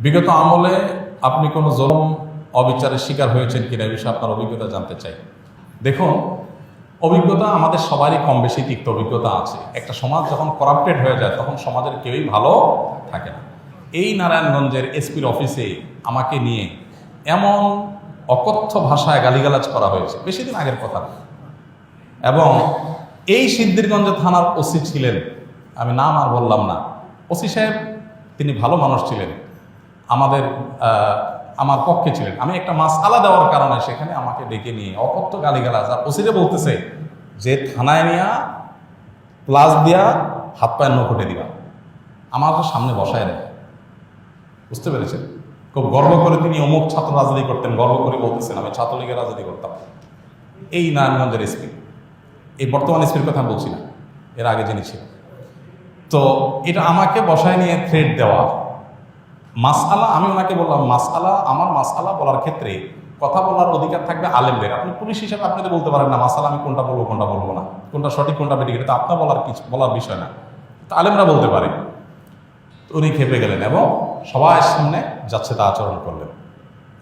বিগত আমলে আপনি কোনো জুলুম অবিচারের শিকার হয়েছেন কিনা এই বিষয়ে আপনার অভিজ্ঞতা জানতে চাই। দেখুন, অভিজ্ঞতা আমাদের সবারই কম বেশি তিক্ত অভিজ্ঞতা আছে। একটা সমাজ যখন করাপ্টেড হয়ে যায় তখন সমাজের কেউই ভালো থাকে না। এই নারায়ণগঞ্জের এসপির অফিসে আমাকে নিয়ে এমন অকথ্য ভাষায় গালিগালাজ করা হয়েছে, বেশি দিন আগের কথা। এবং এই সিদ্ধিরগঞ্জ থানার ওসি ছিলেন, আমি নাম আর বললাম না, ওসি সাহেব তিনি ভালো মানুষ ছিলেন, আমার পক্ষে ছিলেন। আমি একটা মাসআলা দেওয়ার কারণে সেখানে আমাকে ডেকে নিয়ে অকথ্য গালিগালাজ, আর ওসিরে বলতেছে যে থানায় নিয়া প্লাস দিয়া হাত পায়ের নখুটে দিবা, আমার তো সামনে বসায় দেয়। বুঝতে পেরেছেন? খুব গর্ব করে তিনি অমুক ছাত্র রাজনীতি করতেন, গর্ব করে বলতেছেন আমি ছাত্রলীগের রাজনীতি করতাম। এই নারায়ণগঞ্জের এসপি, এই বর্তমান এসপির কথা বলছি না, এর আগে যিনি ছিল। তো এটা আমাকে বসায় নিয়ে থ্রেট দেওয়া মাসআলা, আমি ওনাকে বললাম মাসআলা, আমার মাসআলা বলার ক্ষেত্রে কথা বলার অধিকার থাকবে আলেমদের। আপনি পুলিশ হিসেবে আপনি তো বলতে পারেন না মাসআলা আমি কোনটা বলবো কোনটা বলবো না, কোনটা সঠিক কোনটা বেঠিক, এটা তো আপনার বলার বিষয় না, তো আলেমরা বলতে পারে। উনি খেপে গেলেন এবং সবার সামনে যাচ্ছে তা আচরণ করলেন।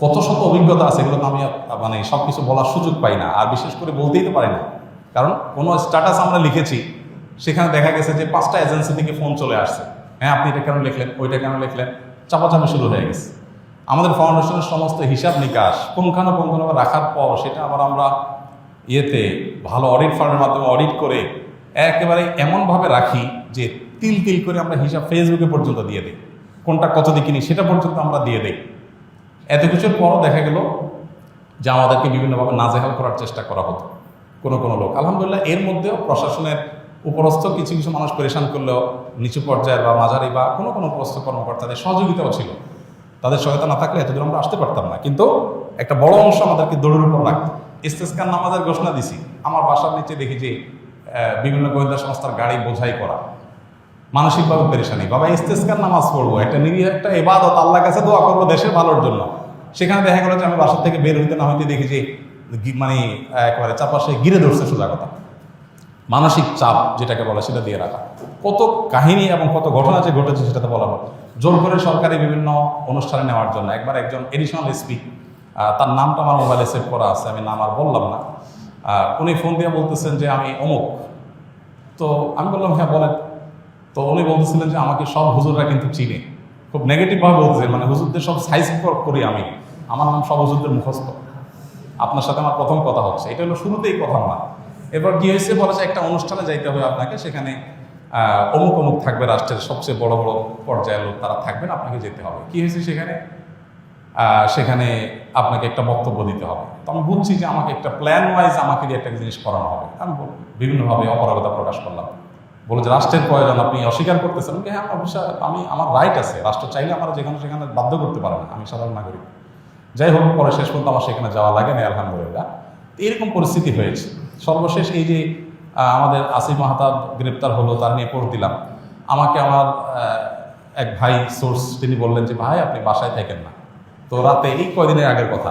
কত শত অভিজ্ঞতা আছে, এগুলো তো আমি সব কিছু বলার সুযোগ পাই না, আর বিশেষ করে বলতেই তো পারি না। কারণ কোনো স্ট্যাটাস আমরা লিখেছি, সেখানে দেখা গেছে যে 5টা এজেন্সি থেকে ফোন চলে আসছে, হ্যাঁ আপনি এটা কেন লিখলেন, ওইটা কেন লিখলেন, চাপাচাপি শুরু হয়ে গেছে। আমাদের ফাউন্ডেশনের সমস্ত হিসাব নিকাশ পুঙ্খানুপুঙ্খভাবে রাখার পর সেটা আবার আমরা ভালো অডিট ফার্মের মাধ্যমে অডিট করে একেবারে এমনভাবে রাখি যে তিল তিল করে আমরা হিসাব ফেসবুকে পর্যন্ত দিয়ে দিই, কোনটা কত দিয়ে কিনি সেটা পর্যন্ত আমরা দিয়ে দিই। এত কিছুর পরও দেখা গেল যে আমাদেরকে বিভিন্নভাবে নাজেহাল করার চেষ্টা করা হতো কোনো লোক। আলহামদুলিল্লাহ এর মধ্যেও প্রশাসনের উপরস্থ কিছু কিছু মানুষ পরেশান করলেও নিচু পর্যায়ের বা মাঝারি বা কোনো উপরস্থ কর্মকর্তাদের সহযোগিতাও ছিল। তাদের সহায়তা না থাকলে এতদূর আমরা আসতে পারতাম না। কিন্তু একটা বড় অংশ আমাদেরকে দৌড়ের উপর রাখতো। ইস্তেসকার নামাজের ঘোষণা দিছি, আমার বাসার নিচে দেখি যে বিভিন্ন গোয়েন্দা সংস্থার গাড়ি বোঝাই করা, মানসিকভাবে পেরেশানি, বাবা ইস্তেসকার নামাজ পড়বো, একটা নিরীহ একটা ইবাদত, আল্লাহর কাছে দোয়া করবো দেশের ভালোর জন্য। সেখানে দেখা গেল যে আমি বাসার থেকে বের হইতে না হইতে দেখি যে একেবারে চারপাশে ঘিরে ধরছে, সোজা কথা মানসিক চাপ যেটাকে বলে সেটা দিয়ে রাখা। কত কাহিনী এবং কত ঘটনা যে ঘটেছে সেটাতে বলা হয়। জোর করে সরকারি বিভিন্ন অনুষ্ঠানে নেওয়ার জন্য একবার একজন এডিশনাল এসপি, তার নামটা আমার মোবাইলে সেভ করা আছে, আমি নাম আর বললাম না, উনি ফোন দিয়ে বলতেছেন যে আমি অমুক। তো আমি বললাম হ্যাঁ বলেন। তো উনি বলতেছিলেন যে আমাকে সব হুজুররা কিন্তু চিনে, খুব নেগেটিভভাবে বলতেছেন, হুজুরদের সব সাইজ করি আমি, আমার নাম সব হুজুরদের মুখস্থ, আপনার সাথে আমার প্রথম কথা হচ্ছে। এটা হলো শুরুতেই কথা না। এরপর কি হয়েছে বলেছে একটা অনুষ্ঠানে যাইতে হবে আপনাকে, সেখানে অমুক থাকবে, রাষ্ট্রের সবচেয়ে বড় বড় পর্যায়ের লোক তারা থাকবেন, আপনাকে যেতে হবে। কি হয়েছে সেখানে আপনাকে একটা বক্তব্য দিতে হবে। তো আমি বুঝছি যে আমাকে একটা প্ল্যান ওয়াইজ আমাকে দিয়ে একটা জিনিস করানো হবে। আমি বিভিন্নভাবে অপারগতা প্রকাশ করলাম, বলে যে রাষ্ট্রের প্রয়োজন আপনি অস্বীকার করতেছেন। হ্যাঁ আমার রাইট আছে, রাষ্ট্র চাইলে আমার যেখানে সেখানে বাধ্য করতে পারে না, আমি সাধারণ নাগরিক। যাই হোক, পরে শেষ পর্যন্ত আমার সেখানে যাওয়া লাগে না, আলহামদুলিল্লাহ। এরকম পরিস্থিতি হয়েছে। সর্বশেষ এই যে আমাদের আসিফ মাহতাব গ্রেপ্তার হলো, তার নিয়ে পোস্ট দিলাম। আমাকে আমার এক ভাই সোর্স তিনি বললেন যে ভাই আপনি বাসায় থাকেন না। তো রাতে, এই কয়দিনের আগের কথা,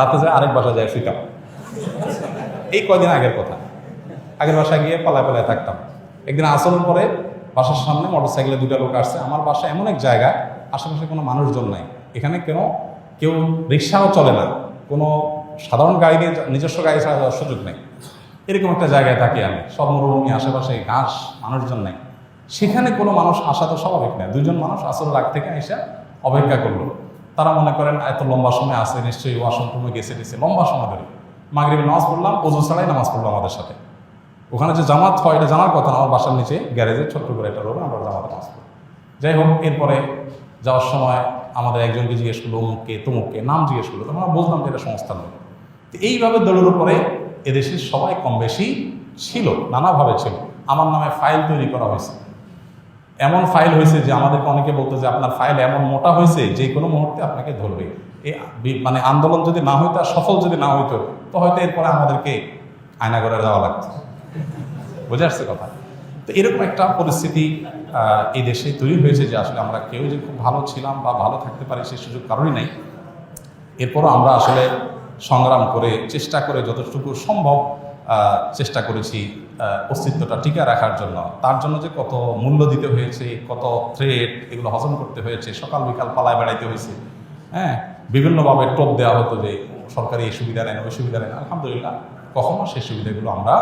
রাতে যায় আরেক বাসায় যায় শুইতাম, এই কয়দিন আগের কথা। আগের বাসায় গিয়ে পালায় থাকতাম। একদিন আসরের পরে বাসার সামনে মোটরসাইকেলে 2টা লোক আসছে। আমার বাসা এমন এক জায়গায় আশেপাশে কোনো মানুষজন নাই, এখানে কেউ রিক্সাও চলে না, কোনো সাধারণ গাড়ি নিয়ে নিজস্ব গাড়ি ছাড়া যাওয়ার সুযোগ নেই। এরকম একটা জায়গায় থাকি আমি, সব মরুভূমি, আশেপাশে ঘাস, মানুষজন নাই। সেখানে কোনো মানুষ আসা তো স্বাভাবিক নয়। 2জন মানুষ আসরের আগ থেকে এসে অপেক্ষা করলো। তারা মনে করেন এত লম্বা সময় আসে, নিশ্চয়ই ওয়াশরুমে গেছে লম্বা সময় ধরে। মাগরিবের নামাজ পড়লাম, ওযু ছাড়াই নামাজ পড়লো আমাদের সাথে। ওখানে যে জামাত হয় এটা জানার কথা না, আমার বাসার নিচে গ্যারেজে ছোট্ট করে একটা রোড, আমরা জামাতে নামাজ পড়ি। যাই হোক, এরপরে যাওয়ার সময় আমাদের একজনকে জিজ্ঞেস করলো অমুককে তমুককে, নাম জিজ্ঞেস করলো, তখন আমরা বুঝলাম যে এটা সংস্থার লোক। তো এইভাবে দৌড়ের উপরে এদেশের সবাই কম বেশি ছিল, নানাভাবে ছিল। আমার নামে ফাইল তৈরি করা হয়েছে, এমন ফাইল হয়েছে যে আমাদেরকে অনেকে বলতো যে আপনার ফাইল এমন মোটা হয়েছে যে কোনো মুহূর্তে আপনাকে ধরবে। এই আন্দোলন যদি না হইতো, সফল যদি না হইতো, তো হয়তো এরপরে আমাদেরকে আয়নাঘরে যাওয়া লাগতো। বুঝে আসছে কথা? তো এরকম একটা পরিস্থিতি এই দেশে তৈরি হয়েছে যে আসলে আমরা কেউ যে খুব ভালো ছিলাম বা ভালো থাকতে পারি সেই সুযোগ কারণই নাই। এরপরও আমরা আসলে সংগ্রাম করে চেষ্টা করে যতটুকু সম্ভব চেষ্টা করেছি অস্তিত্বটা টিকে রাখার জন্য। তার জন্য যে কত মূল্য দিতে হয়েছে, কত থ্রেট, এগুলো হজম করতে হয়েছে, সকাল বিকাল পালায় বেড়াইতে হয়েছে, হ্যাঁ, বিভিন্নভাবে টোপ দেওয়া হতো যে সরকারি এই সুবিধা নেন, ওই সুবিধা নেন। আলহামদুলিল্লাহ কখনো সেই সুবিধাগুলো আমরা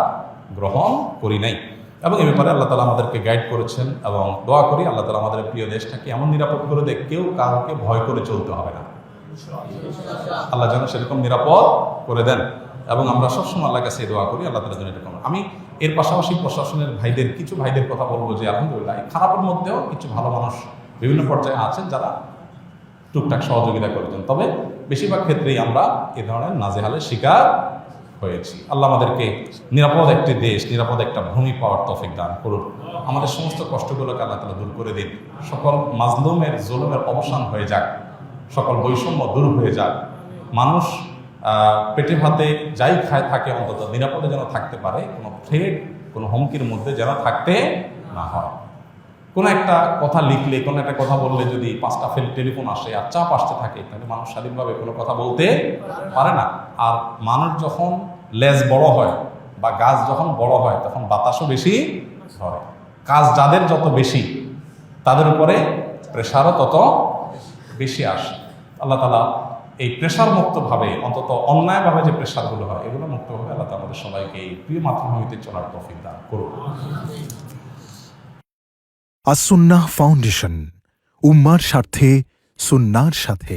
গ্রহণ করি নাই, এবং এ ব্যাপারে আল্লাহ তালা আমাদেরকে গাইড করেছেন। এবং দোয়া করি আল্লাহ তালা আমাদের প্রিয় দেশটাকে এমন নিরাপদ করে দেয়, কেউ কাউকে ভয় করে চলতে হবে না। আল্লাহ যেন সেরকম নিরাপদ করে দেন, এবং আমরা সবসময় আল্লাহর কাছে দোয়া করি আল্লাহ তালা যেন এরকম। আমি এর পাশাপাশি প্রশাসনের কিছু ভাইদের কথা বলবো যে আলহামদুলিল্লাহ এই খারাপের মধ্যেও কিছু ভালো মানুষ বিভিন্ন পর্যায়ে আছেন যারা টুকটাক সহযোগিতা করেছেন, তবে বেশিরভাগ ক্ষেত্রেই আমরা এ ধরনের নাজেহালের শিকার হয়েছি। আল্লাহ আমাদেরকে নিরাপদ একটি দেশ, নিরাপদ একটা ভূমি পাওয়ার তৌফিক দান করুন। আমাদের সমস্ত কষ্টগুলোকে আল্লাহ তাআলা দূর করে দিন। সকল মাজলুমের জুলুমের অবসান হয়ে যাক, সকল বৈষম্য দূর হয়ে যাক। মানুষ পেটে ভাতে যাই খায় থাকে অন্তত নিরাপদে যেন থাকতে পারে, কোনো থ্রেট, কোনো হুমকির মধ্যে যেন থাকতে না হয়। কোনো একটা কথা লিখলে, কোনো একটা কথা বললে যদি 5টা টেলিফোন আসে আর চাপ আসতে থাকে, তাহলে মানুষ স্বাধীনভাবে কোনো কথা বলতে পারে না। আর মানুষ যখন লেজ বড় হয় বা গাছ যখন বড় হয়, তখন বাতাসও বেশি ধরে। কাজ যাদের যত বেশি, তাদের উপরে প্রেশারও তত বেশি আসে। আল্লাহ তাআলা এই প্রেশার মুক্তভাবে, অন্তত অন্যায়ভাবে যে প্রেশারগুলো হয়, এগুলো মুক্তভাবে আল্লাহ তাআলা আমাদের সবাইকে এই প্রিয় মাতৃভূমিতে চলার তৌফিক দান করুন। আসুন্নাহ ফাউন্ডেশন, উম্মার স্বার্থে সুন্নাহর সাথে।